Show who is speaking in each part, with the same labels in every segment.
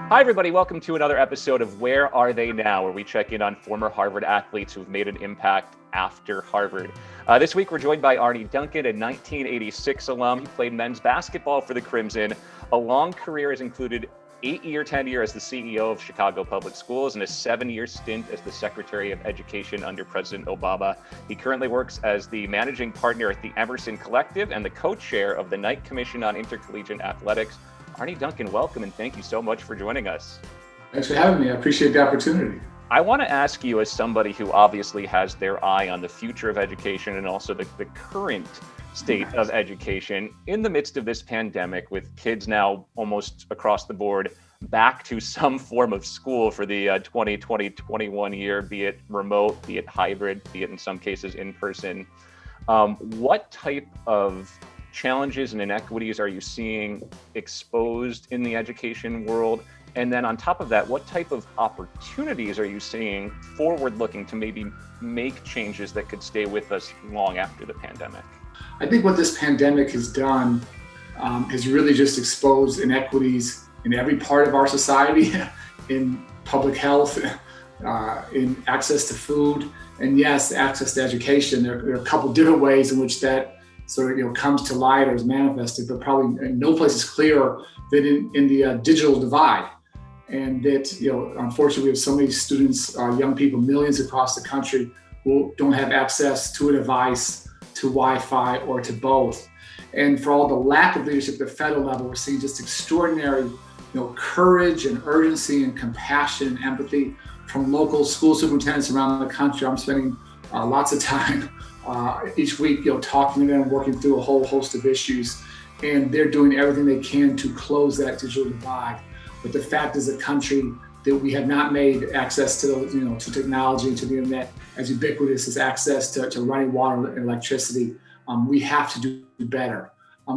Speaker 1: Hi, everybody. Welcome to another episode of Where Are They Now, where we check in on former Harvard athletes who've made an impact after Harvard. This week, we're joined by Arne, Duncan, a 1986 alum. He played men's basketball for the Crimson. A long career has included 8-year tenure as the CEO of Chicago Public Schools and a 7-year stint as the Secretary of Education under President Obama. He currently works as the managing partner at the Emerson Collective and the co-chair of the Knight Commission on Intercollegiate Athletics. Arne, Duncan, welcome, and thank you so much for joining us.
Speaker 2: Thanks for having me. I appreciate the opportunity.
Speaker 1: I want to ask you, as somebody who obviously has their eye on the future of education and also the current state of education, in the midst of this pandemic, with kids now almost across the board back to some form of school for the 2020-21 year, be it remote, be it hybrid, be it in some cases in person, what type of challenges and inequities are you seeing exposed in the education world? And then on top of that, what type of opportunities are you seeing forward-looking to maybe make changes that could stay with us long after the pandemic?
Speaker 2: I think what this pandemic has done has really just exposed inequities in every part of our society, in public health, in access to food, and yes, access to education. There are a couple different ways in which that sort of comes to light or is manifested, but probably in no place is clearer than in the digital divide. And that, unfortunately, we have so many students, young people, millions across the country who don't have access to a device, to Wi-Fi, or to both. And for all the lack of leadership at the federal level, we're seeing just extraordinary, courage and urgency and compassion and empathy from local school superintendents around the country. I'm spending lots of time each week, talking to them, working through a whole host of issues, and they're doing everything they can to close that digital divide. But the fact is, a country that we have not made access to those, to technology, to the internet as ubiquitous as access to running water and electricity. We have to do better.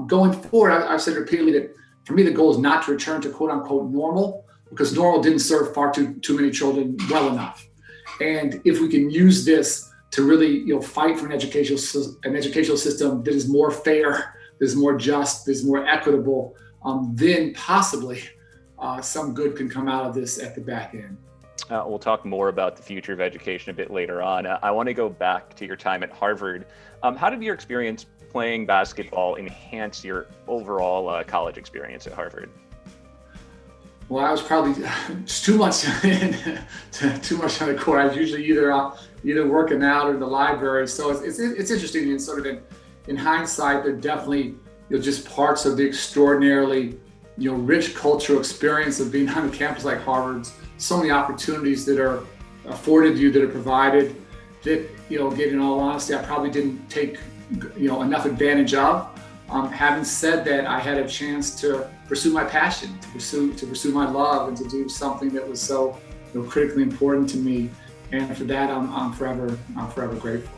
Speaker 2: Going forward, I've said repeatedly that for me, the goal is not to return to quote unquote normal, because normal didn't serve far too many children well enough. And if we can use this to really, fight for an educational system that is more fair, that is more just, that is more equitable, then possibly some good can come out of this at the back end.
Speaker 1: We'll talk more about the future of education a bit later on. I want to go back to your time at Harvard. How did your experience playing basketball enhance your overall college experience at Harvard?
Speaker 2: Well, I was probably too much on the court. I was usually either working out or in the library. So it's interesting, and sort of in hindsight, they're definitely just parts of the extraordinarily rich cultural experience of being on a campus like Harvard's. So many opportunities that are afforded you, that are provided, that again, in all honesty, I probably didn't take enough advantage of. Having said that, I had a chance to pursue my passion, to pursue my love, and to do something that was so critically important to me. And for that, I'm forever grateful.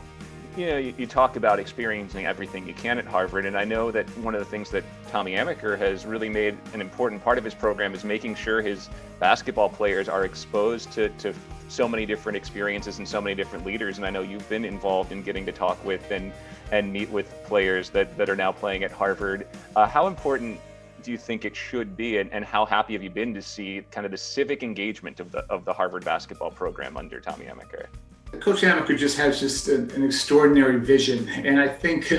Speaker 1: You talk about experiencing everything you can at Harvard, and I know that one of the things that Tommy Amaker has really made an important part of his program is making sure his basketball players are exposed to so many different experiences and so many different leaders. And I know you've been involved in getting to talk with and meet with players that are now playing at Harvard. How important do you think it should be, and how happy have you been to see kind of the civic engagement of the Harvard basketball program under Tommy Amaker?
Speaker 2: Coach Amaker just has an extraordinary vision, and I think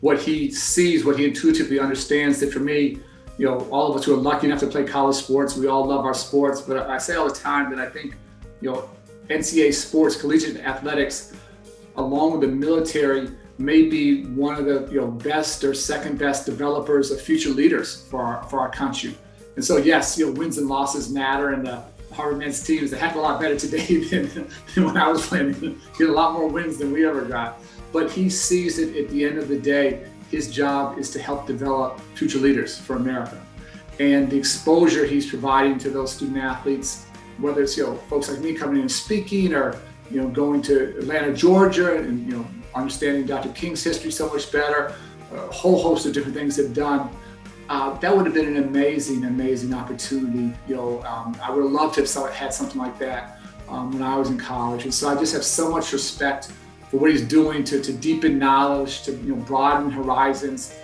Speaker 2: what he sees, what he intuitively understands, that for me, all of us who are lucky enough to play college sports, we all love our sports, but I say all the time that I think, NCAA sports, collegiate athletics, along with the military, may be one of the best or second best developers of future leaders for our country. And so yes, wins and losses matter, and the Harvard men's team is a heck of a lot better today than when I was playing. Get a lot more wins than we ever got. But he sees it at the end of the day, his job is to help develop future leaders for America. And the exposure he's providing to those student athletes, whether it's folks like me coming in and speaking, or going to Atlanta, Georgia, and understanding Dr. King's history so much better, a whole host of different things they've done. That would have been an amazing opportunity. I would have loved to have had something like that when I was in college. And so I just have so much respect for what he's doing to deepen knowledge, to broaden horizons,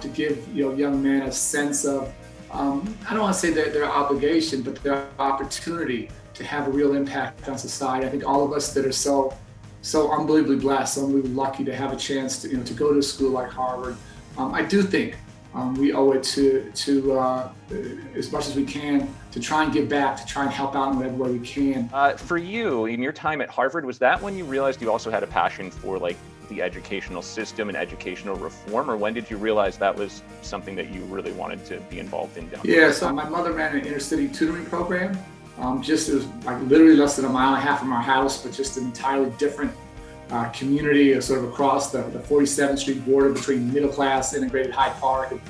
Speaker 2: to give young men a sense of I don't want to say that their obligation, but their opportunity to have a real impact on society. I think all of us that are so unbelievably blessed, so unbelievably lucky to have a chance to go to a school like Harvard. I do think we owe it to as much as we can to try and give back, to try and help out in whatever way we can.
Speaker 1: For you, in your time at Harvard, was that when you realized you also had a passion for like the educational system and educational reform, or when did you realize that was something that you really wanted to be involved in down there?
Speaker 2: Yeah, so my mother ran an inner city tutoring program. It was like literally less than a mile and a half from our house, but just an entirely different community, sort of across the 47th Street border between middle class, integrated Hyde Park, and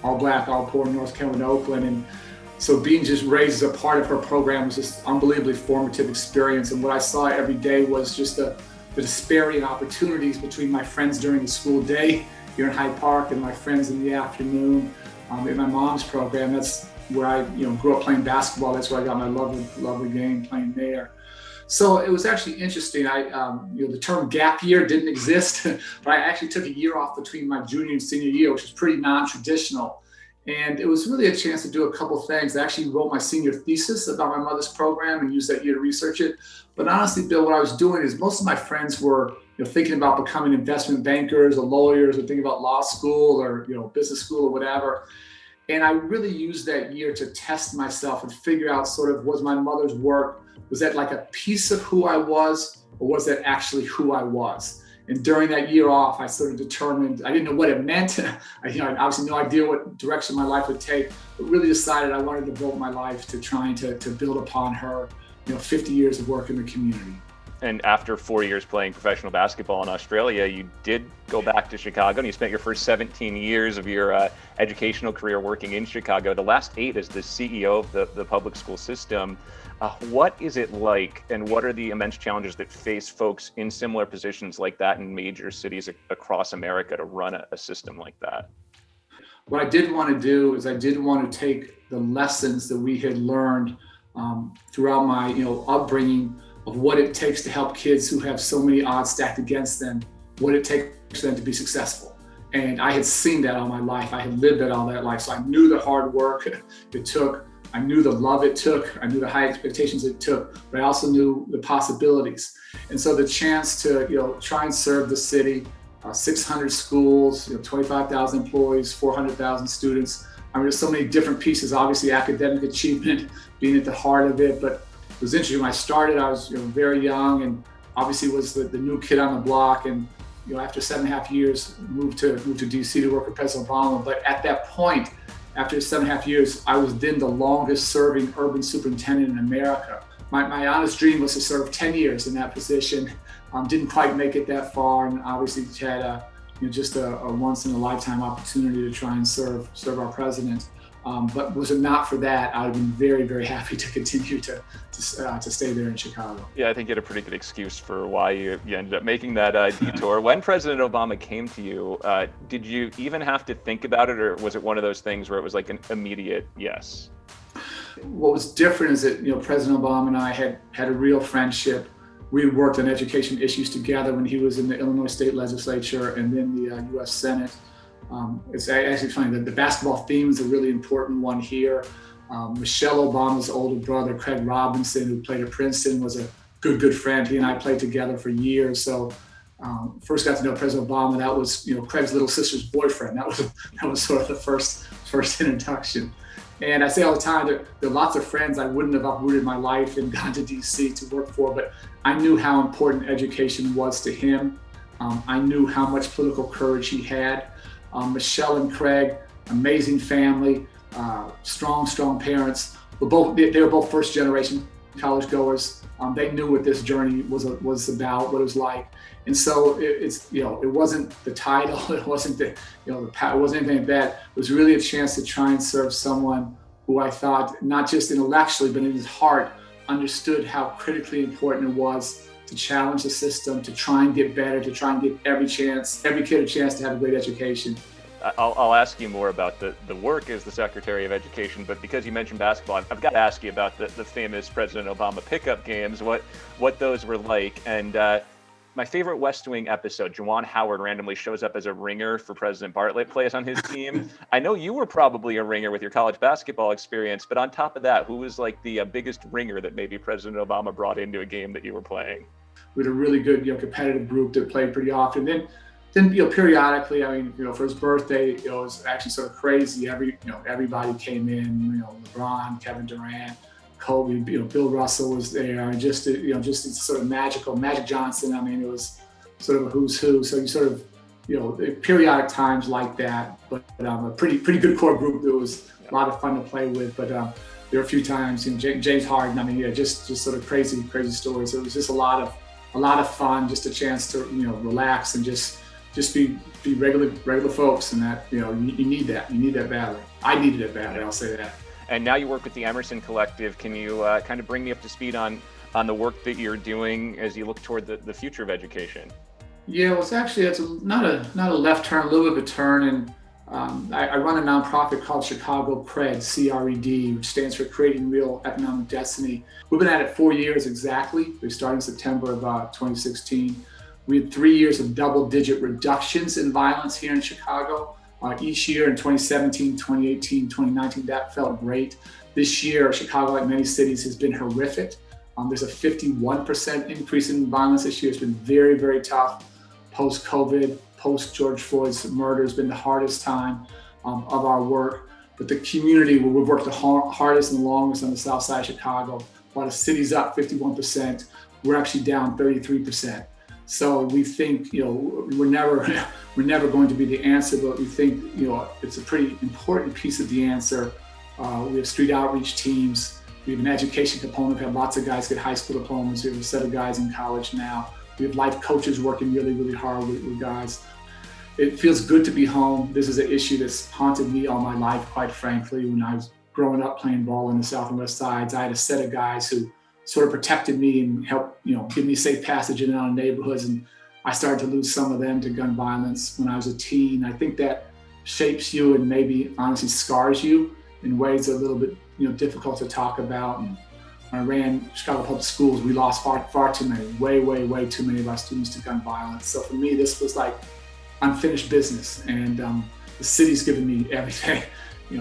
Speaker 2: all black, all poor North Carolina, Oakland. And so being just raised as a part of her program was just unbelievably formative experience. And what I saw every day was just the disparity in opportunities between my friends during the school day here in Hyde Park and my friends in the afternoon in my mom's program. That's where I grew up playing basketball. That's where I got my lovely game playing there. So it was actually interesting. The term gap year didn't exist, but I actually took a year off between my junior and senior year, which was pretty non-traditional. And it was really a chance to do a couple things. I actually wrote my senior thesis about my mother's program and used that year to research it. But honestly, Bill, what I was doing is most of my friends were thinking about becoming investment bankers or lawyers, or thinking about law school or business school or whatever. And I really used that year to test myself and figure out sort of, was my mother's work, was that like a piece of who I was, or was that actually who I was? And during that year off, I sort of determined, I didn't know what it meant. I had obviously no idea what direction my life would take, but really decided I wanted to devote my life to trying to build upon her, 50 years of work in the community.
Speaker 1: And after 4 years playing professional basketball in Australia, you did go back to Chicago, and you spent your first 17 years of your educational career working in Chicago. The last 8 as the CEO of the public school system. What is it like, and what are the immense challenges that face folks in similar positions like that in major cities across America to run a system like that?
Speaker 2: What I did want to do is I did want to take the lessons that we had learned throughout my upbringing of what it takes to help kids who have so many odds stacked against them, what it takes for them to be successful. And I had seen that all my life. I had lived that all that life. So I knew the hard work it took. I knew the love it took. I knew the high expectations it took, but I also knew the possibilities. And so the chance to try and serve the city, 600 schools, 25,000 employees, 400,000 students. I mean, there's so many different pieces. Obviously, academic achievement being at the heart of it, but it was interesting. When I started, I was very young, and obviously was the new kid on the block. And after 7.5 years, moved to DC to work with President Obama. But at that point, after 7.5 years, I was then the longest serving urban superintendent in America. My honest dream was to serve 10 years in that position. Didn't quite make it that far, and obviously had just a once in a lifetime opportunity to try and serve our president. But was it not for that, I would have been very, very happy to continue to stay there in Chicago.
Speaker 1: Yeah, I think you had a pretty good excuse for why you ended up making that detour. When President Obama came to you, did you even have to think about it, or was it one of those things where it was like an immediate yes?
Speaker 2: What was different is that President Obama and I had a real friendship. We had worked on education issues together when he was in the Illinois State Legislature and then the U.S. Senate. It's actually funny that the basketball theme is a really important one here. Michelle Obama's older brother, Craig Robinson, who played at Princeton, was a good friend. He and I played together for years. So first got to know President Obama. That was Craig's little sister's boyfriend. That was sort of the first introduction. And I say all the time that there are lots of friends I wouldn't have uprooted my life and gone to DC to work for, but I knew how important education was to him. I knew how much political courage he had. Michelle and Craig, amazing family, strong parents. They were both first generation college goers. They knew what this journey was about, what it was like. And so it wasn't the title, it wasn't it wasn't anything like that. It was really a chance to try and serve someone who I thought, not just intellectually, but in his heart, understood how critically important it was to challenge the system, to try and get better, to try and give every kid a chance to have a great education.
Speaker 1: I'll ask you more about the work as the Secretary of Education, but because you mentioned basketball, I've got to ask you about the famous President Obama pickup games, what those were like. And my favorite West Wing episode, Juwan Howard randomly shows up as a ringer for President Bartlett, plays on his team. I know you were probably a ringer with your college basketball experience, but on top of that, who was like the biggest ringer that maybe President Obama brought into a game that you were playing?
Speaker 2: We had a really good, competitive group that played pretty often. Then periodically, I mean, for his birthday, it was actually sort of crazy. Everybody came in, LeBron, Kevin Durant, Kobe, Bill Russell was there, and just it's sort of magical. Magic Johnson, I mean, it was sort of a who's who. So you sort of, periodic times like that, but a pretty good core group. It was a lot of fun to play with, but there were a few times, James Harden, I mean, just sort of crazy stories. It was just a lot of fun, just a chance to, relax and just be regular folks, and that, you need that badly. I needed it badly, I'll say that.
Speaker 1: And now you work with the Emerson Collective. Can you kind of bring me up to speed on the work that you're doing as you look toward the future of education? Yeah,
Speaker 2: well, it's not a left turn, a little bit of a turn, and I run a nonprofit called Chicago Cred, CRED, which stands for Creating Real Economic Destiny. We've been at it 4 years exactly. We started in September of 2016. We had 3 years of double-digit reductions in violence here in Chicago. Each year in 2017, 2018, 2019, that felt great. This year, Chicago, like many cities, has been horrific. There's a 51% increase in violence this year. It's been very, very tough. Post-COVID, post-George Floyd's murder has been the hardest time of our work. But the community where we've worked the hardest and the longest on the south side of Chicago, while the city's up 51%, we're actually down 33%. So we think, we're never going to be the answer, but we think, it's a pretty important piece of the answer. We have street outreach teams. We have an education component. We have lots of guys get high school diplomas. We have a set of guys in college now. We have life coaches working really, really hard with guys. It feels good to be home. This is an issue that's haunted me all my life, quite frankly. When I was growing up playing ball in the South and West Sides, I had a set of guys who sort of protected me and helped, give me safe passage in and out of neighborhoods. And I started to lose some of them to gun violence when I was a teen. I think that shapes you and maybe honestly scars you in ways that are a little bit, difficult to talk about. And when I ran Chicago Public Schools, we lost far too many, way too many of our students to gun violence. So for me, this was like unfinished business. And the city's given me everything,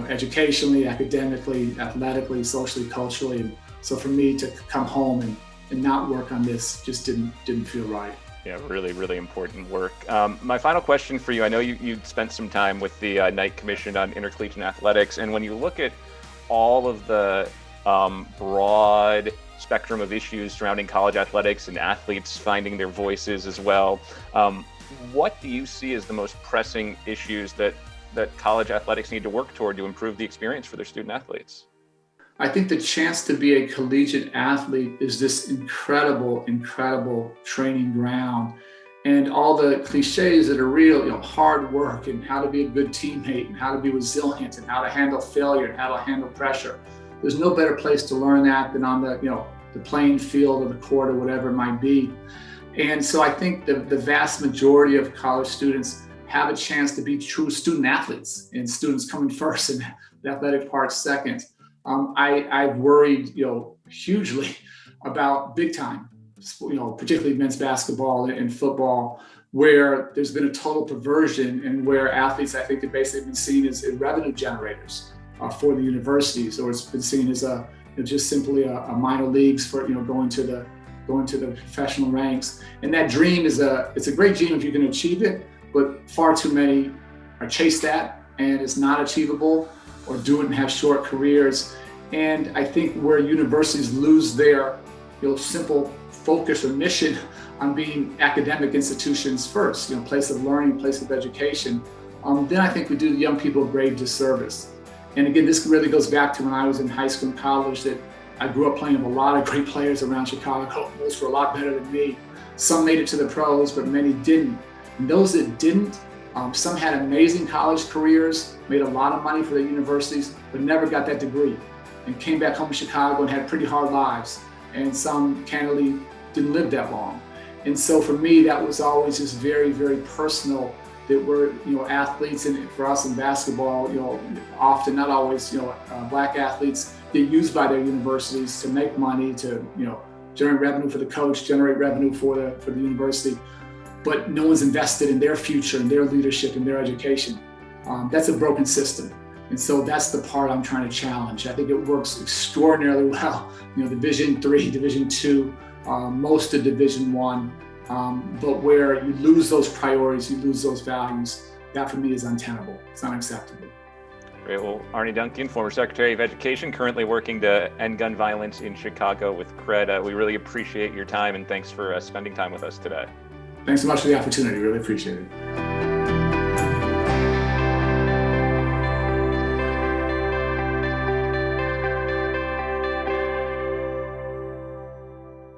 Speaker 2: educationally, academically, athletically, socially, culturally. And so for me to come home and not work on this just didn't feel right.
Speaker 1: Yeah, really, really important work. My final question for you, I know you spent some time with the Knight Commission on Intercollegiate Athletics, and when you look at all of the broad spectrum of issues surrounding college athletics and athletes finding their voices as well, what do you see as the most pressing issues that college athletics need to work toward to improve the experience for their student athletes?
Speaker 2: I think the chance to be a collegiate athlete is this incredible training ground. And all the cliches that are real, hard work and how to be a good teammate and how to be resilient and how to handle failure and how to handle pressure. There's no better place to learn that than on the playing field or the court or whatever it might be. And so I think the vast majority of college students have a chance to be true student athletes, and students coming first and the athletic part second. I've worried, hugely about big time, particularly men's basketball and football, where there's been a total perversion and where athletes, I think, have basically been seen as revenue generators for the universities, or it's been seen as just simply a minor leagues for going to the professional ranks. And that dream it's a great dream if you can achieve it, but far too many are chased at, and it's not achievable, or do it and have short careers. And I think where universities lose their simple focus or mission on being academic institutions first, place of learning, place of education, then I think we do the young people a grave disservice. And again, this really goes back to when I was in high school and college, that I grew up playing with a lot of great players around Chicago. Most were a lot better than me. Some made it to the pros, but many didn't. And those that didn't, some had amazing college careers, made a lot of money for their universities, but never got that degree, and came back home to Chicago and had pretty hard lives. And some candidly didn't live that long. And so for me, that was always just very, very personal, that we're, athletes, and for us in basketball, often, not always, black athletes get used by their universities to make money, to, generate revenue for the coach, generate revenue for the university, but no one's invested in their future, in their leadership, in their education. That's a broken system. And so that's the part I'm trying to challenge. I think it works extraordinarily well. Division 3, Division 2, most of Division 1, but where you lose those priorities, you lose those values, that for me is untenable. It's unacceptable.
Speaker 1: Great. Well, Arne Duncan, former Secretary of Education, currently working to end gun violence in Chicago with CRED. We really appreciate your time, and thanks for spending time with us today.
Speaker 2: Thanks so much for the opportunity. Really appreciate it.